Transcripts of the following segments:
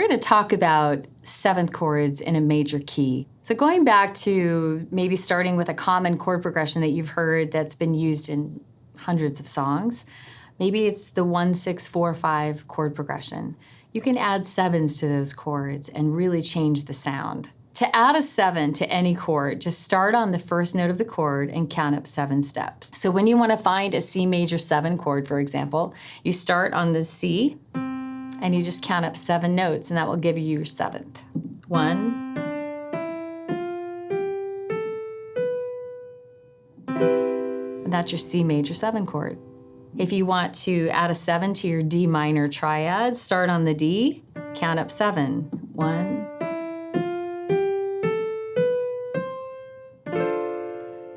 going to talk about seventh chords in a major key. So going back to maybe starting with a common chord progression that you've heard that's been used in hundreds of songs, maybe it's the 1-6-4-5 chord progression. You can add sevens to those chords and really change the sound. To add a 7 to any chord, just start on the first note of the chord and count up 7 steps. So when you want to find a C major 7 chord, for example, you start on the C and you just count up 7 notes, and that will give you your 7th. 1. And that's your C major 7 chord. If you want to add a 7 to your D minor triad, start on the D, count up 7. 1.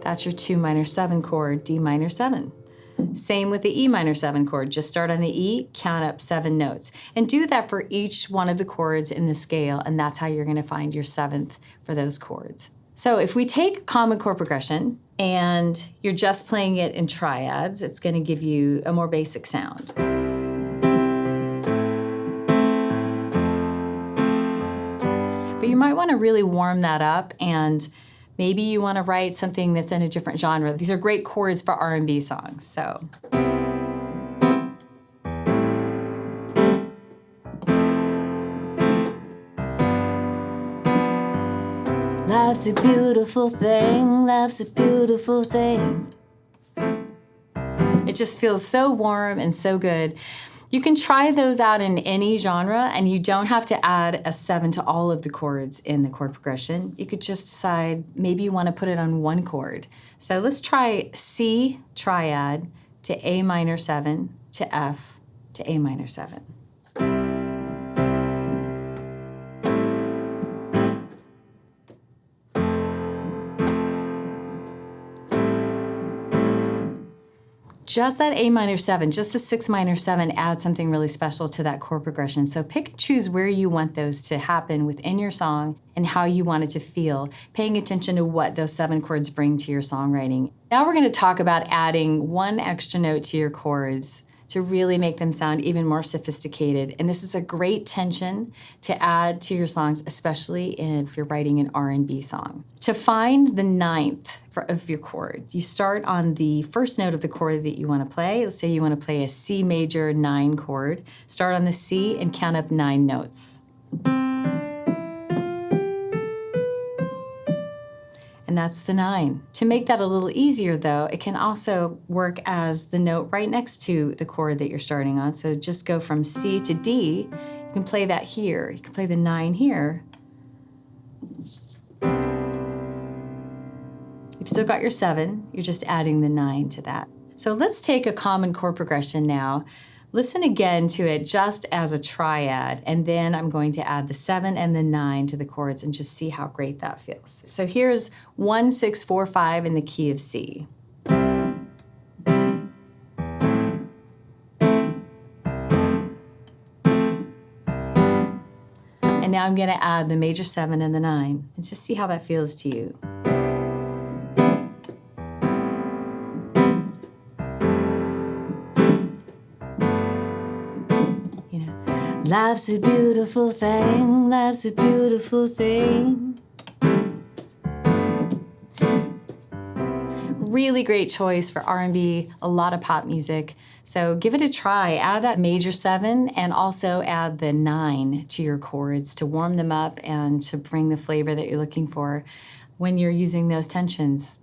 That's your 2 minor 7 chord, D minor 7. Same with the E minor 7 chord. Just start on the E, count up 7 notes. And do that for each one of the chords in the scale, and that's how you're going to find your 7th for those chords. So if we take common chord progression and you're just playing it in triads, it's going to give you a more basic sound. But you might want to really warm that up, and maybe you want to write something that's in a different genre. These are great chords for R&B songs, so. Life's a beautiful thing, life's a beautiful thing. It just feels so warm and so good. You can try those out in any genre, and you don't have to add a 7 to all of the chords in the chord progression. You could just decide maybe you want to put it on one chord. So let's try C triad to A minor 7 to F to A minor 7. Just that A minor 7, just the 6 minor 7 adds something really special to that chord progression. So pick and choose where you want those to happen within your song and how you want it to feel, paying attention to what those 7 chords bring to your songwriting. Now we're going to talk about adding one extra note to your chords to really make them sound even more sophisticated. And this is a great tension to add to your songs, especially if you're writing an R&B song. To find the 9th of your chord, you start on the first note of the chord that you want to play. Let's say you want to play a C major 9 chord. Start on the C and count up 9 notes. And that's the 9. To make that a little easier though, it can also work as the note right next to the chord that you're starting on. So just go from C to D. You can play that here. You can play the 9 here. You've still got your 7. You're just adding the 9 to that. So let's take a common chord progression now. Listen again to it just as a triad, and then I'm going to add the 7 and the 9 to the chords and just see how great that feels. So here's 1-6-4-5 in the key of C. And now I'm going to add the major 7 and the 9, and just see how that feels to you. Life's a beautiful thing, life's a beautiful thing. Really great choice for R&B, a lot of pop music. So give it a try. Add that major 7 and also add the 9 to your chords to warm them up and to bring the flavor that you're looking for when you're using those tensions.